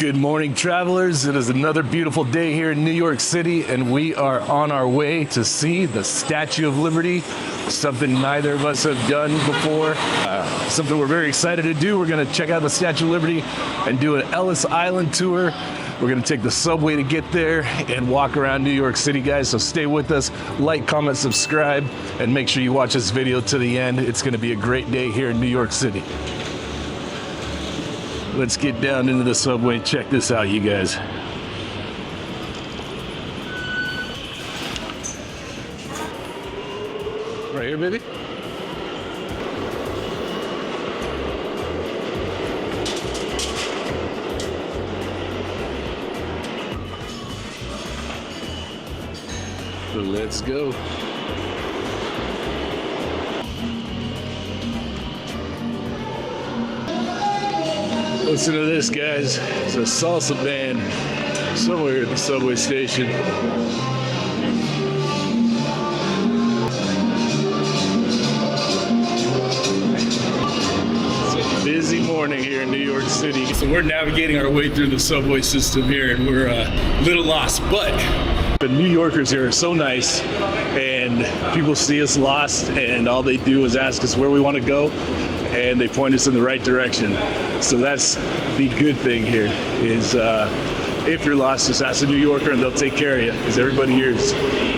Good morning, travelers. It is another beautiful day here in New York City, and we are on our way to see the Statue of Liberty, something neither of us have done before, something we're very excited to do. We're going to check out the Statue of Liberty and do an Ellis Island tour. We're going to take the subway to get there and walk around New York City, guys, so stay with us. Like, comment, subscribe, and make sure you watch this video to the end. It's going to be a great day here in New York City. Let's get down into the subway. Check this out, you guys. Right here, baby. So let's go. Listen to this, guys. It's a salsa band somewhere at the subway station. It's a busy morning here in New York City. So we're navigating our way through the subway system here, and we're a little lost, but the New Yorkers here are so nice, and people see us lost, and all they do is ask us where we want to go, and they point us in the right direction. So that's the good thing here is if you're lost, just ask a New Yorker and they'll take care of you, because everybody here is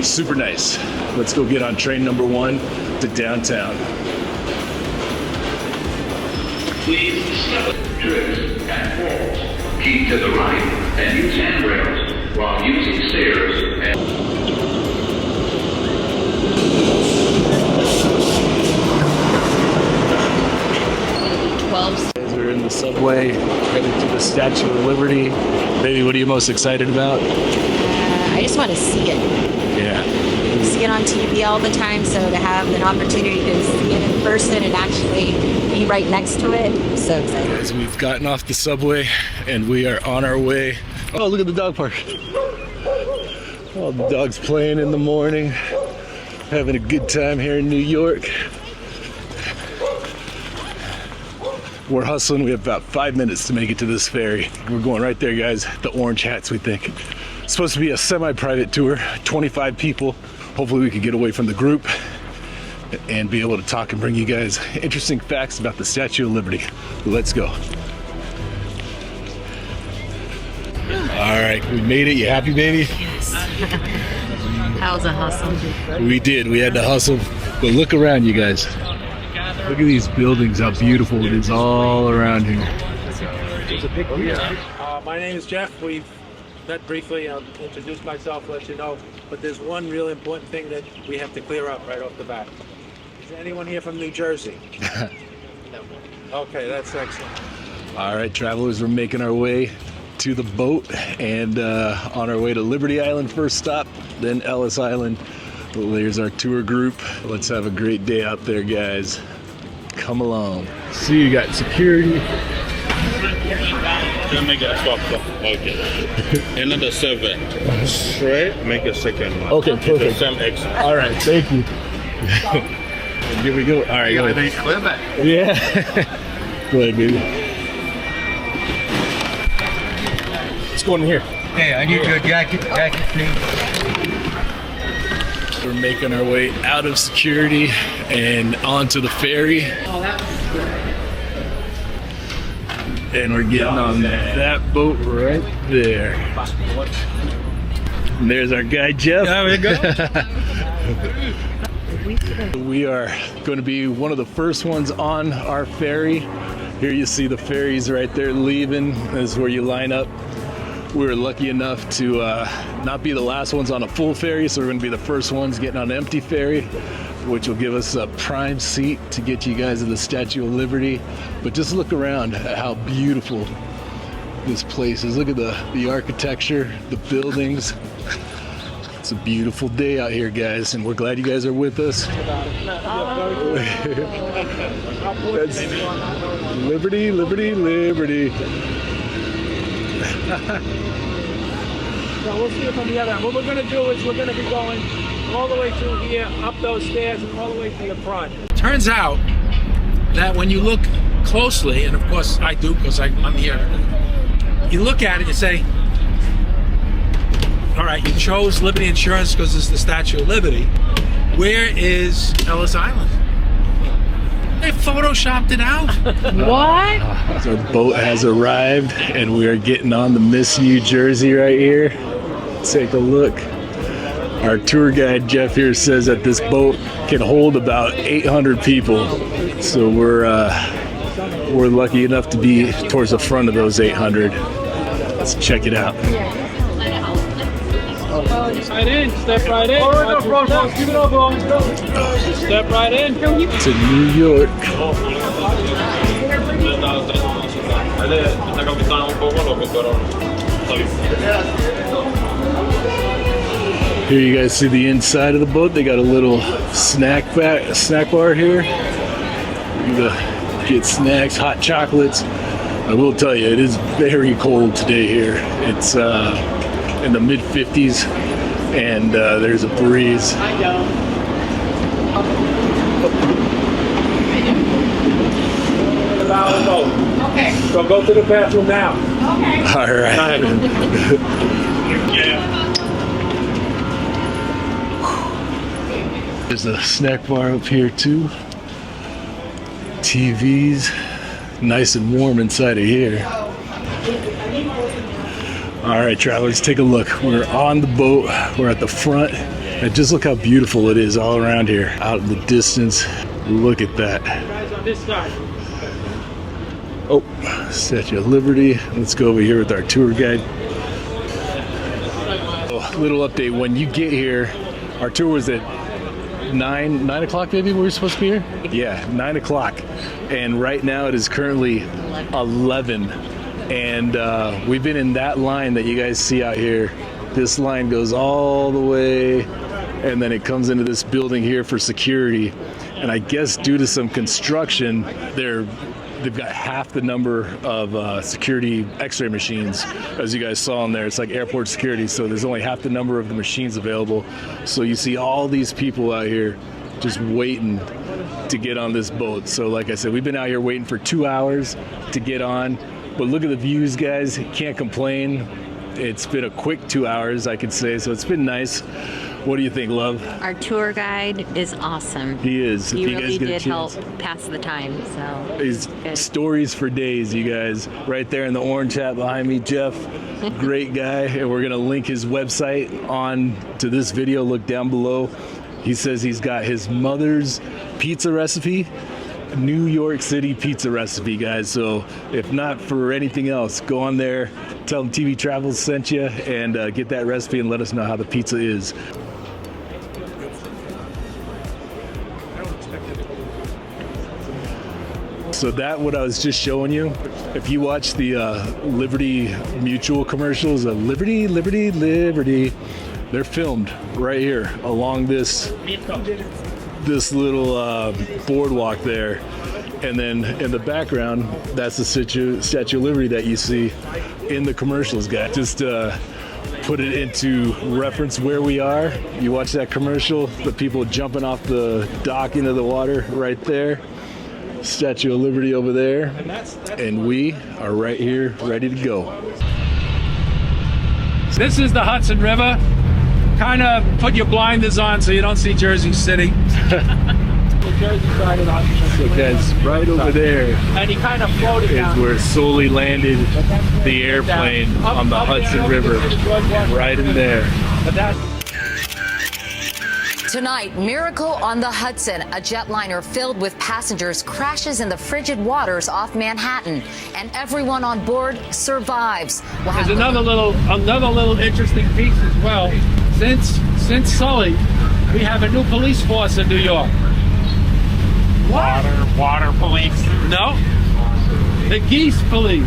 super nice. Let's go get on train number 1 to downtown. Please stop, trips, and falls. Keep to the right and use handrails while using stairs and... As we're in the subway, headed to the Statue of Liberty. Baby, what are you most excited about? I just want to see it. Yeah. You see it on TV all the time, so to have an opportunity to see it in person and actually be right next to it, I'm so excited. Guys, we've gotten off the subway and we are on our way. Oh, look at the dog park. All the dogs playing in the morning, having a good time here in New York. We're hustling. We have about 5 minutes to make it to this ferry. We're going right there, guys. The orange hats, we think. It's supposed to be a semi-private tour, 25 people. Hopefully we can get away from the group and be able to talk and bring you guys interesting facts about the Statue of Liberty. Let's go. All right, we made it. You happy, baby? Yes. That was a hustle. We did. We had to hustle. But look around, you guys. Look at these buildings, how beautiful it is all around here. My name is Jeff. We've met briefly. I'll introduce myself, let you know. But there's one really important thing that we have to clear up right off the bat. Is there anyone here from New Jersey? No. Okay, that's excellent. All right, travelers, we're making our way to the boat and on our way to Liberty Island first stop, then Ellis Island. Well, there's our tour group. Let's have a great day out there, guys. Come along. See, you got security. Make a swap. Okay. Another 7. Straight. Make a second one. Okay, perfect. The same exit. All right, thank you. Here we go. All right, go ahead. Yeah. Go ahead, baby. Let's go in here. Hey, I need your jacket, please. We're making our way out of security and onto the ferry. And we're getting on that boat right there. And there's our guy, Jeff. There we go. We are going to be one of the first ones on our ferry. Here you see the ferries right there leaving. This is where you line up. We were lucky enough to not be the last ones on a full ferry, so we're going to be the first ones getting on an empty ferry, which will give us a prime seat to get you guys to the Statue of Liberty. But just look around at how beautiful this place is. Look at the architecture, the buildings. It's a beautiful day out here, guys, and we're glad you guys are with us. That's Liberty, Liberty, Liberty. So we'll see it from the other end. What we're going to do is we're going to be going all the way through here, up those stairs, and all the way to the front. Turns out that when you look closely, and of course I do because I'm here, you look at it, you say, all right, you chose Liberty Insurance because it's the Statue of Liberty. Where is Ellis Island? They photoshopped it out. What? So the boat has arrived, and we are getting on the Miss New Jersey right here. Take a look. Our tour guide Jeff here says that this boat can hold about 800 people. So we're lucky enough to be towards the front of those 800. Let's check it out. Right in, step right in. Keep it over. Step right in. To New York. Here you guys see the inside of the boat. They got a little snack bar here. You can get snacks, hot chocolates. I will tell you, it is very cold today here. It's in the mid 50s, and there's a breeze. Okay. So go to the bathroom now. Okay. All right. There's a snack bar up here too. TVs, nice and warm inside of here. All right, travelers, take a look. We're on the boat. We're at the front. And just look how beautiful it is all around here. Out in the distance. Look at that. Guys on this side. Oh, Statue of Liberty. Let's go over here with our tour guide. Oh, little update. When you get here, our tour was at 9 o'clock maybe we were supposed to be here? Yeah, 9 o'clock. And right now it is currently 11. And we've been in that line that you guys see out here. This line goes all the way, and then it comes into this building here for security. And I guess due to some construction, they've got half the number of security x-ray machines, as you guys saw in there. It's like airport security, so there's only half the number of the machines available. So you see all these people out here just waiting to get on this boat. So like I said, we've been out here waiting for 2 hours to get on. But look at the views, guys. Can't complain. It's been a quick 2 hours, I could say, so it's been nice. What do you think, love? Our tour guide is awesome. He is. He If you guys really get a did help chance. pass the time. So He's good. stories for days, you guys. Right there in the orange hat behind me, Jeff. Great guy. And we're going to link his website on to this video. Look down below. He says he's got his mother's pizza recipe. New York City pizza recipe, guys. So if not for anything else, go on there, tell them TV Travels sent you, and get that recipe and let us know how the pizza is. So that what I was just showing you, if you watch the Liberty Mutual commercials, Liberty, Liberty, Liberty, they're filmed right here along this little boardwalk there. And then in the background, that's the Statue of Liberty that you see in the commercials, guys. Just put it into reference where we are. You watch that commercial, the people jumping off the dock into the water right there. Statue of Liberty over there. And we are right here, ready to go. This is the Hudson River. Kind of put your blinders on so you don't see Jersey City. The Jersey side of the Hudson River. So guys, right over there And he kind of floated is down. where Sully landed the airplane on the Hudson River. Right in there. But that, Tonight, miracle on the Hudson. A jetliner filled with passengers crashes in the frigid waters off Manhattan, and everyone on board survives. We'll have there's another little interesting piece as well. Since Sully, we have a new police force in New York. Water police. No, the geese police.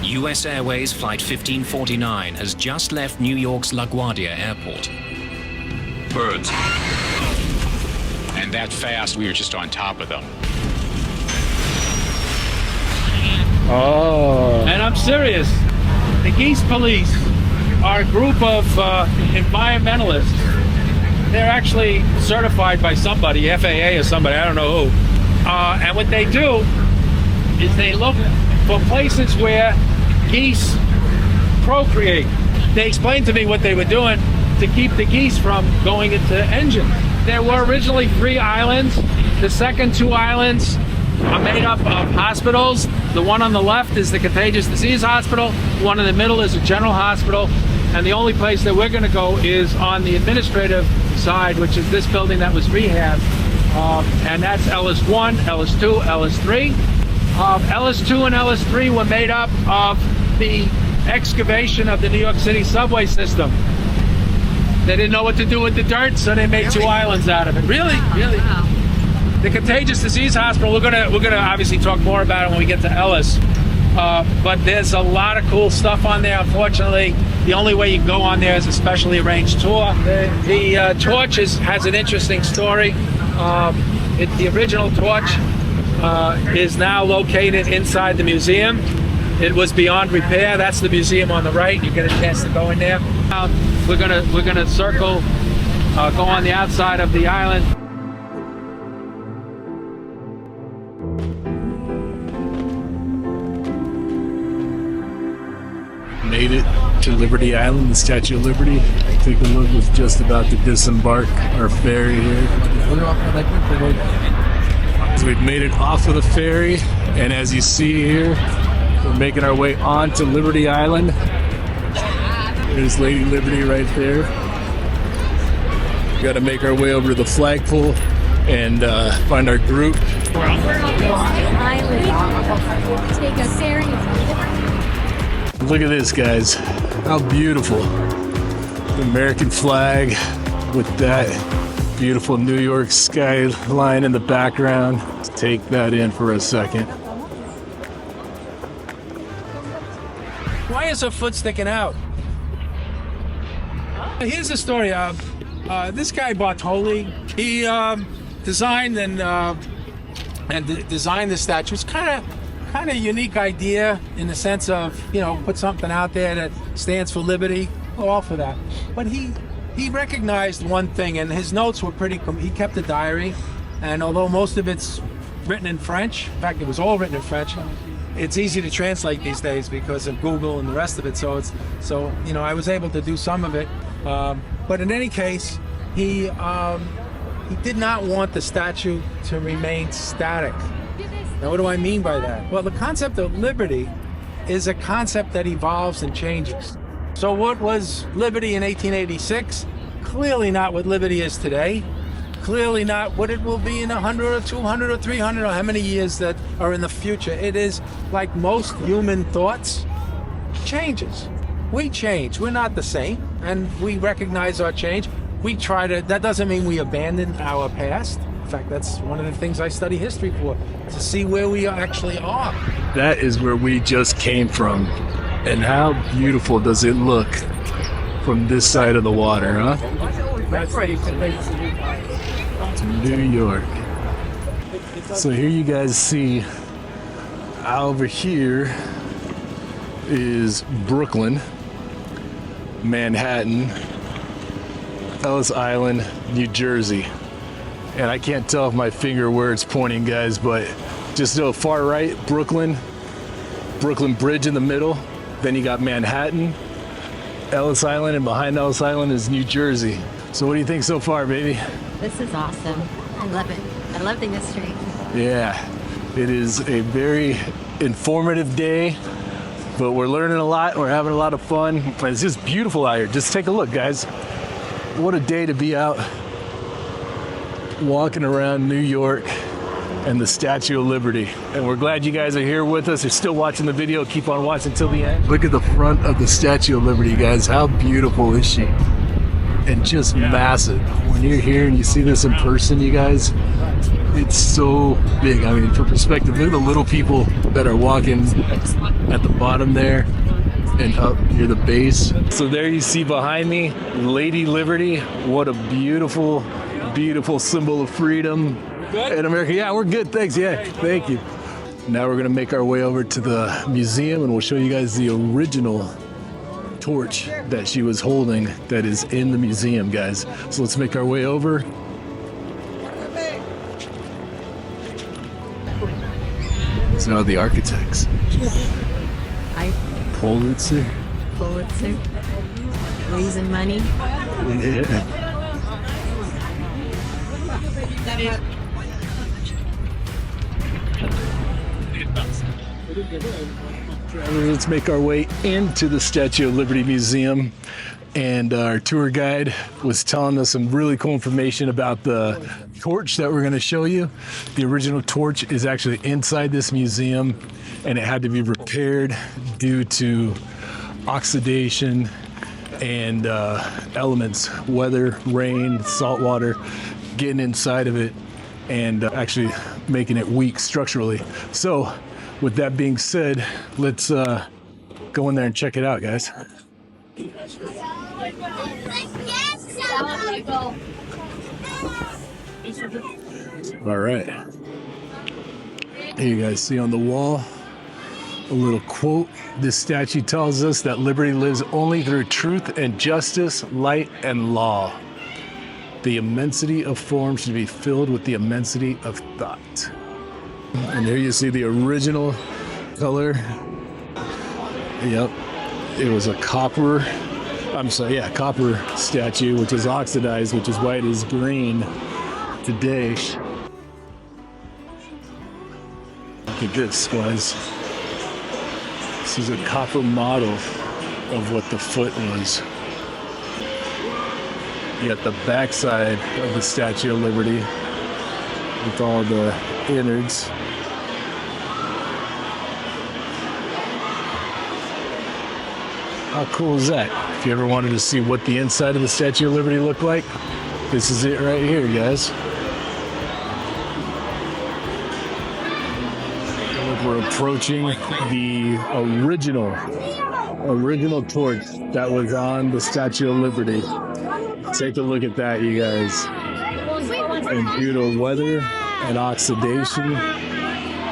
US Airways Flight 1549 has just left New York's LaGuardia Airport. Birds. And that fast, we were just on top of them. Oh. And I'm serious. The geese police are a group of environmentalists. They're actually certified by somebody, FAA or somebody, I don't know who. And what they do is they look for places where geese procreate. They explained to me what they were doing to keep the geese from going into engines. There were originally 3 islands. The second 2 islands are made up of hospitals. The one on the left is the Contagious Disease Hospital. The one in the middle is a general hospital. And the only place that we're going to go is on the administrative side, which is this building that was rehabbed. And that's Ellis 1, Ellis 2, Ellis 3. Ellis 2 and Ellis 3 were made up of the excavation of the New York City subway system. They didn't know what to do with the dirt, so they made 2 islands out of it. Really? Wow. The Contagious Disease Hospital, we're gonna obviously talk more about it when we get to Ellis. But there's a lot of cool stuff on there. Unfortunately, the only way you can go on there is a specially arranged tour. The torch has an interesting story. The original torch is now located inside the museum. It was beyond repair. That's the museum on the right. You get a chance to go in there. We're gonna circle, go on the outside of the island. Made it to Liberty Island, the Statue of Liberty. Take a look, we're just about to disembark our ferry here. So we've made it off of the ferry, and as you see here, we're making our way on to Liberty Island. There's Lady Liberty right there. We got to make our way over to the flagpole and find our group. We're on the island. Take a ferry. Look at this, guys. How beautiful. The American flag with that beautiful New York skyline in the background. Let's take that in for a second. Why is her foot sticking out? Here's the story. This guy Bartoli, he designed designed the statue. It's kind of unique idea in the sense of, put something out there that stands for liberty. All for that. But he recognized one thing, and his notes were he kept a diary, and although most of it's written in French, in fact, it was all written in French. It's easy to translate these days because of Google and the rest of it. So I was able to do some of it. But in any case, he did not want the statue to remain static. Now, what do I mean by that? Well, the concept of liberty is a concept that evolves and changes. So what was liberty in 1886? Clearly not what liberty is today. Clearly not what it will be in 100 or 200 or 300 or how many years that are in the future. It is, like most human thoughts, changes. We change. We're not the same, and we recognize our change. That doesn't mean we abandon our past. In fact, that's one of the things I study history for, to see where we actually are. That is where we just came from. And how beautiful does it look from this side of the water, huh? That's right. It's New York. So here you guys see, over here is Brooklyn, Manhattan, Ellis Island, New Jersey. And I can't tell if my finger where it's pointing, guys, but just to the far right, Brooklyn Bridge in the middle. Then you got Manhattan, Ellis Island, and behind Ellis Island is New Jersey. So what do you think so far, baby? This is awesome. I love it. I love the history. Yeah, it is a very informative day, but we're learning a lot. We're having a lot of fun. It's just beautiful out here. Just take a look, guys. What a day to be out walking around New York and the Statue of Liberty. And we're glad you guys are here with us. You're still watching the video. Keep on watching till the end. Look at the front of the Statue of Liberty, guys. How beautiful is she? And just massive. When you're here and you see this in person, you guys, it's so big. I mean, for perspective, look at the little people that are walking at the bottom there and up near the base. So there you see behind me, Lady Liberty. What a beautiful, beautiful symbol of freedom in America. Yeah, we're good. Thanks. Yeah, thank you. Now we're gonna make our way over to the museum and we'll show you guys the original torch that she was holding that is in the museum, guys. So let's make our way over. These are the architects. Pulitzer Pulitzer. Raising money. Yeah. Let's make our way into the Statue of Liberty Museum, and our tour guide was telling us some really cool information about the torch that we're going to show you. The original torch is actually inside this museum, and it had to be repaired due to oxidation and elements, weather, rain, salt water, getting inside of it and actually making it weak structurally. So with that being said, let's go in there and check it out, guys. All right. Here you guys see on the wall a little quote. This statue tells us that liberty lives only through truth and justice, light and law. The immensity of form should be filled with the immensity of thought. And there you see the original color. Yep, it was a copper statue, which is oxidized, which is why it is green today. Look at this, guys. This is a copper model of what the foot was. You got the backside of the Statue of Liberty with all the innards. How cool is that? If you ever wanted to see what the inside of the Statue of Liberty looked like, this is it right here, guys. We're approaching the original torch that was on the Statue of Liberty. Take a look at that, you guys. And due to weather and oxidation,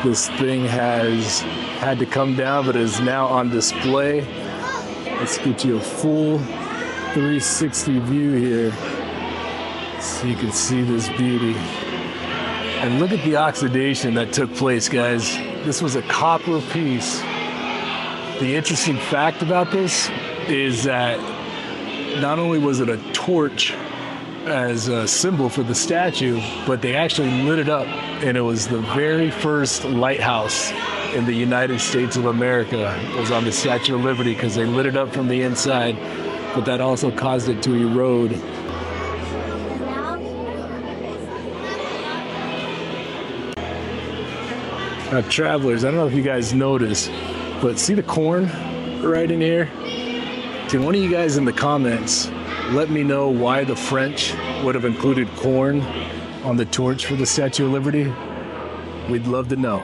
this thing has had to come down, but is now on display. Let's get you a full 360 view here so you can see this beauty. And look at the oxidation that took place, guys. This was a copper piece. The interesting fact about this is that not only was it a torch as a symbol for the statue, but they actually lit it up, and it was the very first lighthouse in the United States of America. It was on the Statue of Liberty because they lit it up from the inside, but that also caused it to erode. Now, travelers, I don't know if you guys noticed, but see the corn right in here? Can one of you guys in the comments let me know why the French would have included corn on the torch for the Statue of Liberty? We'd love to know.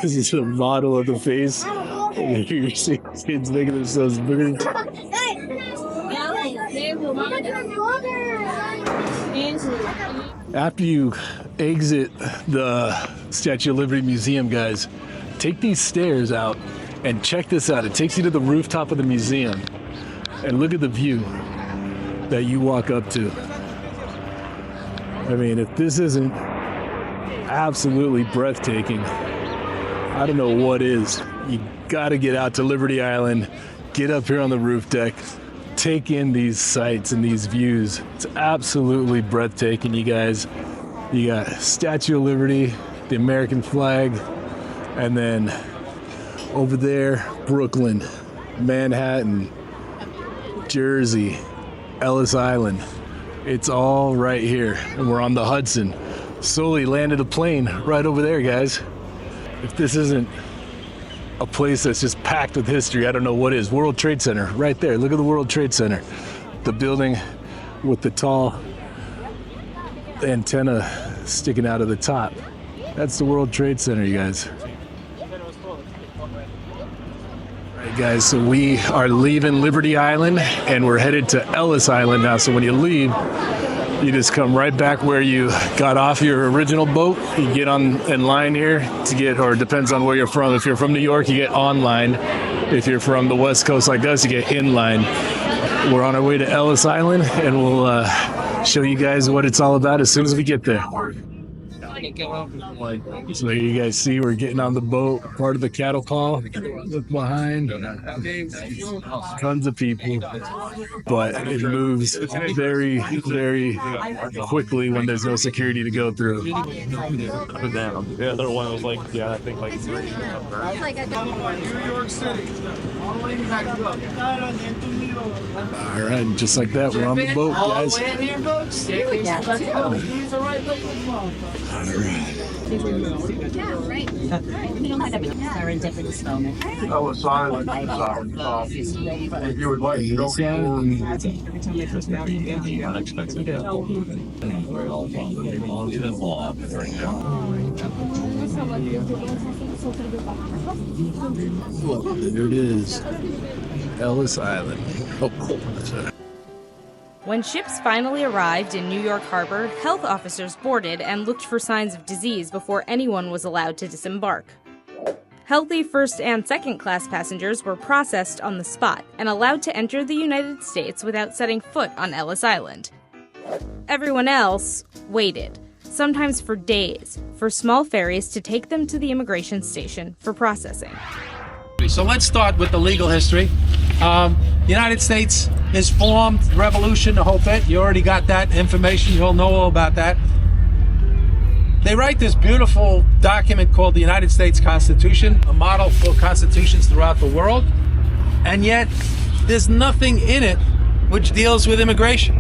This is a model of the face. You see kids making themselves bigger. After you exit the Statue of Liberty Museum, guys, take these stairs out and check this out. It takes you to the rooftop of the museum. And look at the view that you walk up to. I mean, if this isn't absolutely breathtaking, I don't know what is. You gotta get out to Liberty Island, get up here on the roof deck, take in these sights and these views. It's absolutely breathtaking, you guys. You got Statue of Liberty, the American flag, and then over there, Brooklyn, Manhattan, Jersey, Ellis Island. It's all right here, and we're on the Hudson. Sully landed a plane right over there, guys. If this isn't a place that's just packed with history, I don't know what is. World Trade Center, right there. Look at the World Trade Center. The building with the tall antenna sticking out of the top. That's the World Trade Center, you guys. Right, guys, so we are leaving Liberty Island and we're headed to Ellis Island now. So when you leave, you just come right back where you got off your original boat. You get on in line here to get, or it depends on where you're from. If you're from New York, you get on line. If you're from the West Coast like us, you get in line. We're on our way to Ellis Island, and we'll show you guys what it's all about as soon as we get there. So there you guys see we're getting on the boat, part of the cattle call. Look behind, tons of people, but it moves very, very quickly when there's no security to go through. The other one was like, yeah, I think like 3. New York City. All right, just like that, we're on the boat, guys. Oh, silent. If you would like to go There it is, Ellis Island. Oh, sorry. When ships finally arrived in New York Harbor, health officers boarded and looked for signs of disease before anyone was allowed to disembark. Healthy first and second class passengers were processed on the spot and allowed to enter the United States without setting foot on Ellis Island. Everyone else waited, sometimes for days, for small ferries to take them to the immigration station for processing. So let's start with the legal history. The United States is formed, revolution, the whole bit. You already got that information. You'll know all about that. They write this beautiful document called the United States Constitution, a model for constitutions throughout the world. And yet, there's nothing in it which deals with immigration.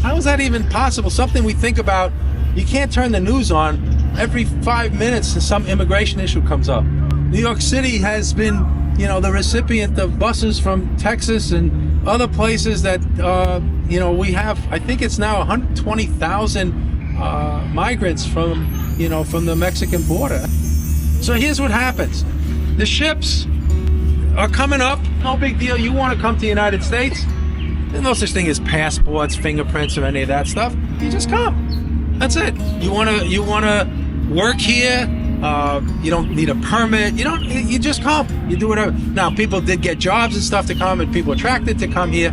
How is that even possible? Something we think about. You can't turn the news on. Every 5 minutes, some immigration issue comes up. New York City has been, the recipient of buses from Texas and other places that, we have, I think it's now 120,000 migrants from the Mexican border. So here's what happens. The ships are coming up, no big deal. You want to come to the United States? There's no such thing as passports, fingerprints, or any of that stuff. You just come. That's it. You want to work here? You don't need a permit. You just come. You do whatever. Now, people did get jobs and stuff to come, and people attracted to come here,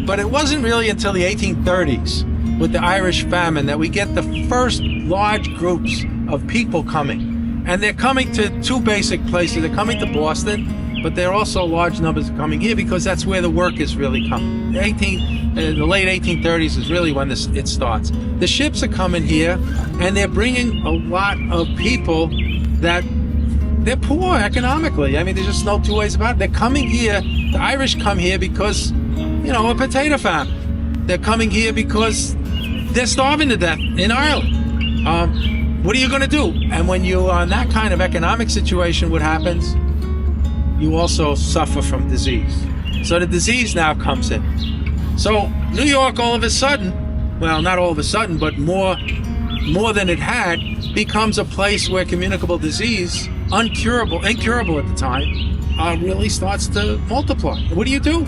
but it wasn't really until the 1830s with the Irish famine that we get the first large groups of people coming. And they're coming to two basic places. They're coming to Boston, but there are also large numbers coming here because that's where the work is really coming. The late 1830s is really when it starts. The ships are coming here, and they're bringing a lot of people that they're poor economically. I mean, there's just no two ways about it. They're coming here. The Irish come here because, a potato famine. They're coming here because they're starving to death in Ireland. What are you going to do? And when you are in that kind of economic situation, what happens? You also suffer from disease. So the disease now comes in. So New York, all of a sudden, well, not all of a sudden, but more than it had, becomes a place where communicable disease, incurable at the time, really starts to multiply. What do?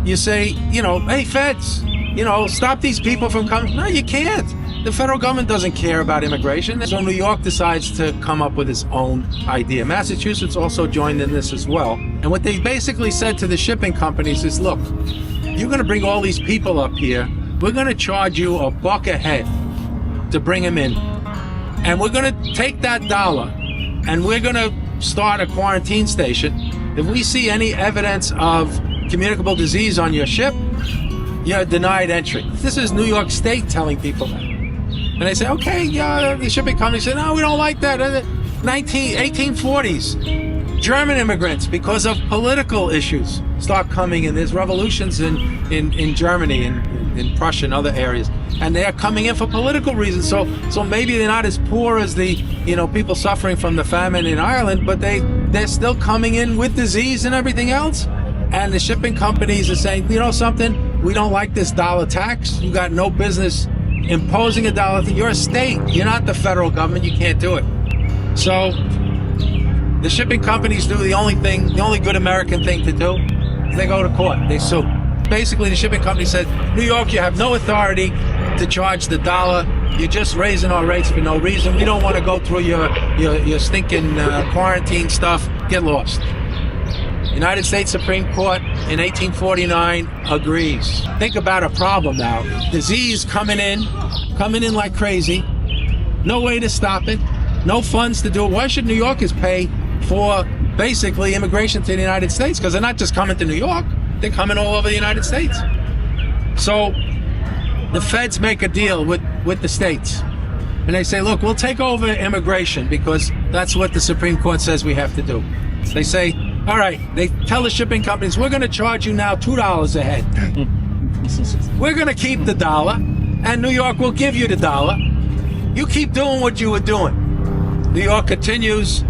You say, hey, feds, stop these people from coming. No, you can't. The federal government doesn't care about immigration. So New York decides to come up with its own idea. Massachusetts also joined in this as well. And what they basically said to the shipping companies is, look, you're going to bring all these people up here. We're going to charge you $1 a head to bring them in. And we're going to take that dollar and we're going to start a quarantine station. If we see any evidence of communicable disease on your ship, you're denied entry. This is New York State telling people that. And they say, okay, yeah, the shipping company said, no, we don't like that. 1840s, German immigrants, because of political issues, start coming, and there's revolutions in Germany and in Prussia and other areas. And they're coming in for political reasons. So maybe they're not as poor as the people suffering from the famine in Ireland, but they're still coming in with disease and everything else. And the shipping companies are saying, something, we don't like this dollar tax. You got no business imposing a dollar. You're a state. You're not the federal government. You can't do it. So the shipping companies do the only good American thing to do. They go to court. They sue. Basically, the shipping company said, New York, you have no authority to charge the dollar. You're just raising our rates for no reason. We don't want to go through your stinking quarantine stuff. Get lost. United States Supreme Court in 1849 agrees. Think about a problem now. Disease coming in like crazy. no way to stop it, no funds to do it. Why should New Yorkers pay for basically immigration to the United States? Because they're not just coming to New York, they're coming all over the United States. So the feds make a deal with the states. And they say, look, we'll take over immigration because that's what the Supreme Court says we have to do. They say, all right, they tell the shipping companies, we're going to charge you now $2 a head. We're going to keep the dollar, and New York will give you the dollar. You keep doing what you were doing. New York continues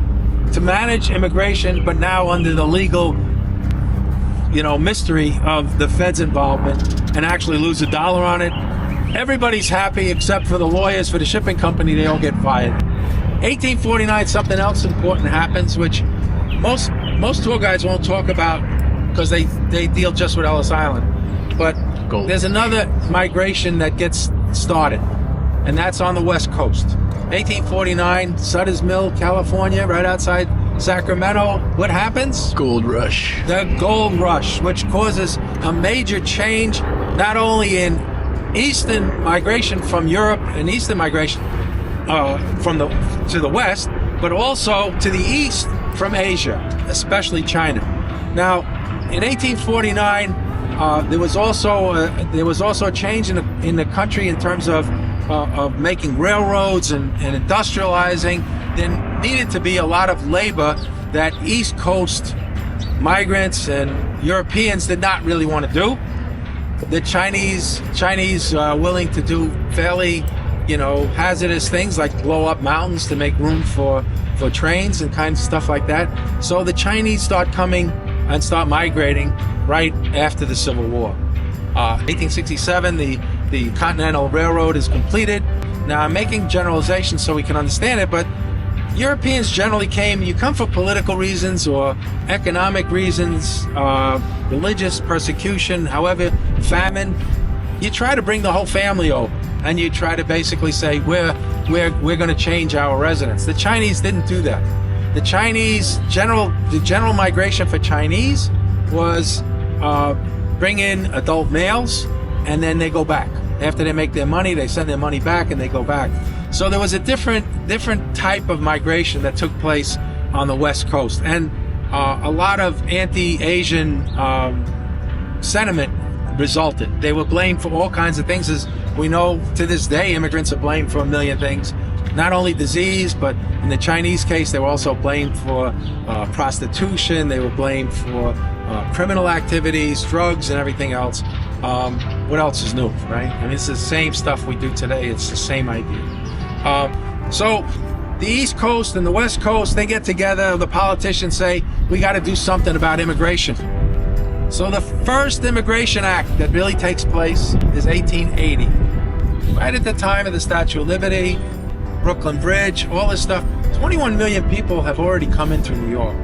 to manage immigration, but now under the legal, mystery of the feds' involvement, and actually lose $1 on it. Everybody's happy except for the lawyers for the shipping company. They all get fired. 1849, something else important happens, which most tour guides won't talk about because they deal just with Ellis Island. But there's another migration that gets started, and that's on the West Coast. 1849, Sutter's Mill, California, right outside Sacramento. What happens? Gold rush. The gold rush, which causes a major change, not only in Eastern migration from Europe and Eastern migration to the West, but also to the East from Asia, especially China. Now, in 1849, there was also a change in the country in terms of making railroads and industrializing. There needed to be a lot of labor that East Coast migrants and Europeans did not really want to do. The Chinese willing to do fairly, hazardous things like blow up mountains to make room for trains and kind of stuff like that. So the Chinese start coming and start migrating right after the Civil War. 1867, the Continental Railroad is completed. Now I'm making generalizations so we can understand it, but Europeans generally you come for political reasons or economic reasons, religious persecution, however, famine. You try to bring the whole family over, and you try to basically say, we're going to change our residence. The Chinese didn't do that. The general migration for Chinese was bring in adult males, and then they go back. After they make their money, they send their money back, and they go back. So there was a different type of migration that took place on the West Coast, and a lot of anti-Asian sentiment resulted. They were blamed for all kinds of things. As we know, to this day, immigrants are blamed for a million things. Not only disease, but in the Chinese case, they were also blamed for prostitution. They were blamed for criminal activities, drugs, and everything else. What else is new, right? I mean, it's the same stuff we do today. It's the same idea. So the East Coast and the West Coast, they get together. The politicians say, we got to do something about immigration. So the first Immigration Act that really takes place is 1880. Right at the time of the Statue of Liberty, Brooklyn Bridge, all this stuff. 21 million people have already come into New York.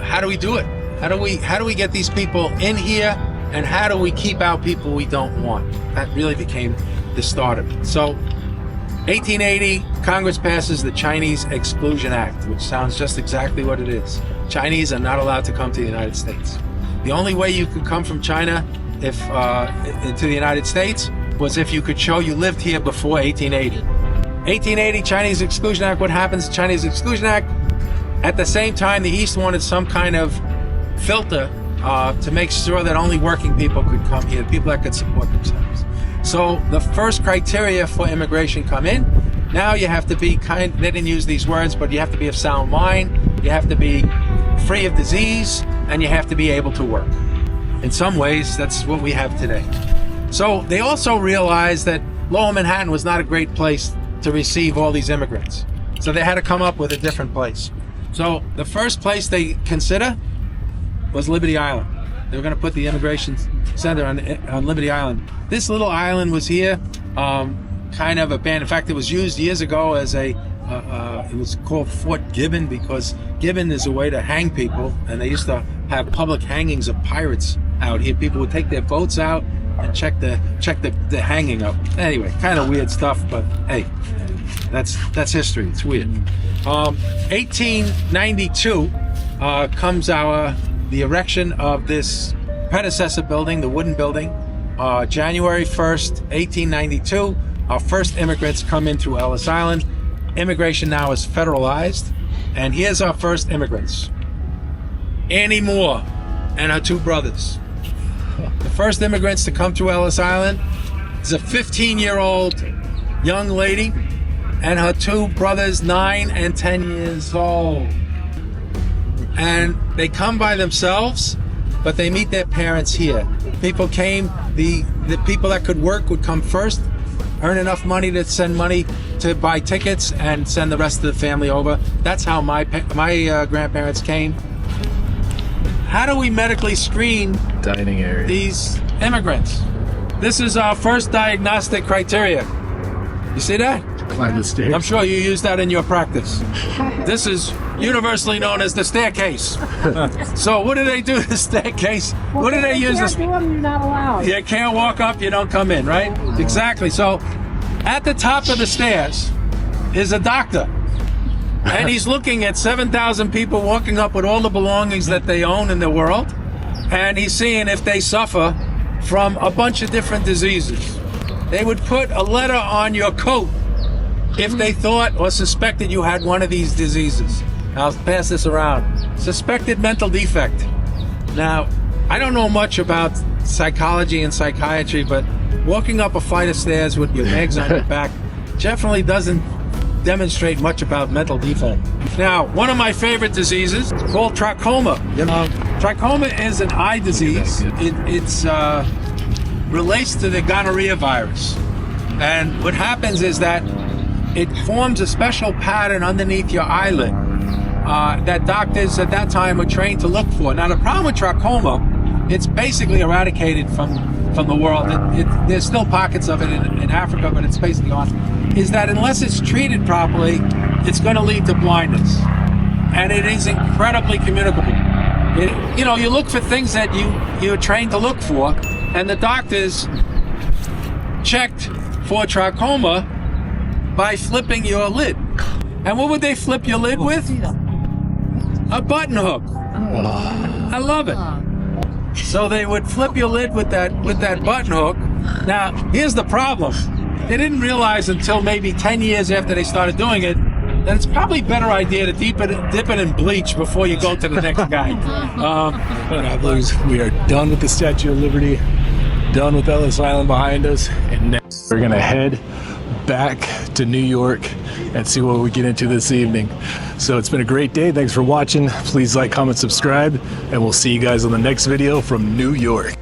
How do we do it? How do we get these people in here, and how do we keep out people we don't want? That really became the start of it. So 1880, Congress passes the Chinese Exclusion Act, which sounds just exactly what it is. Chinese are not allowed to come to the United States. The only way you could come from China into the United States was if you could show you lived here before 1880. 1880, Chinese Exclusion Act. What happens? Chinese Exclusion Act. At the same time, the East wanted some kind of filter to make sure that only working people could come here, people that could support themselves. So the first criteria for immigration come in. Now you have to be they didn't use these words, but you have to be of sound mind, you have to be free of disease, and you have to be able to work. In some ways, that's what we have today. So they also realized that Lower Manhattan was not a great place to receive all these immigrants. So they had to come up with a different place. So the first place they consider was Liberty Island. They were going to put the immigration center on Liberty Island. This little island was here, kind of abandoned. In fact, it was used years ago as it was called Fort Gibbon, because Gibbon is a way to hang people, and they used to have public hangings of pirates out here. People would take their boats out and check the hanging up. Anyway, kind of weird stuff, but hey, that's history. It's weird. 1892 comes the erection of this predecessor building, the wooden building. January 1st, 1892, our first immigrants come in through Ellis Island. Immigration now is federalized. And here's our first immigrants. Annie Moore and her 2 brothers. The first immigrants to come through Ellis Island is a 15-year-old young lady and her 2 brothers, 9 and 10 years old. And they come by themselves, but they meet their parents here. People came, the people that could work would come first, earn enough money to send money to buy tickets and send the rest of the family over. That's how my grandparents came. How do we medically screen Dining area. these immigrants? This is our first diagnostic criteria. You see that? Climb the stairs. I'm sure you use that in your practice. This is universally known as the staircase. So what do they do the staircase? What do they use this? You're not allowed. You can't walk up, you don't come in, right? Exactly. So at the top of the stairs is a doctor. And he's looking at 7,000 people walking up with all the belongings that they own in the world. And he's seeing if they suffer from a bunch of different diseases. They would put a letter on your coat if they thought or suspected you had one of these diseases. I'll pass this around. Suspected mental defect. Now, I don't know much about psychology and psychiatry, but walking up a flight of stairs with your legs on your back definitely doesn't demonstrate much about mental defect. Now, one of my favorite diseases is called trachoma. Trachoma is an eye disease. It's relates to the gonorrhea virus. And what happens is that it forms a special pattern underneath your eyelid that doctors at that time were trained to look for. Now, the problem with trachoma, it's basically eradicated from the world. There's still pockets of it in Africa, but it's basically gone. Is that unless it's treated properly, it's going to lead to blindness. And it is incredibly communicable. You look for things that you're trained to look for, and the doctors checked for trachoma by flipping your lid. And what would they flip your lid with? A button hook. I love it. So they would flip your lid with that button hook. Now, here's the problem. They didn't realize until maybe 10 years after they started doing it that it's probably a better idea to dip it in bleach before you go to the next guy. Travelers, we are done with the Statue of Liberty, done with Ellis Island behind us, and now we're gonna head back to New York and see what we get into this evening. So it's been a great day. Thanks for watching. Please like, comment, subscribe, and we'll see you guys on the next video from New York.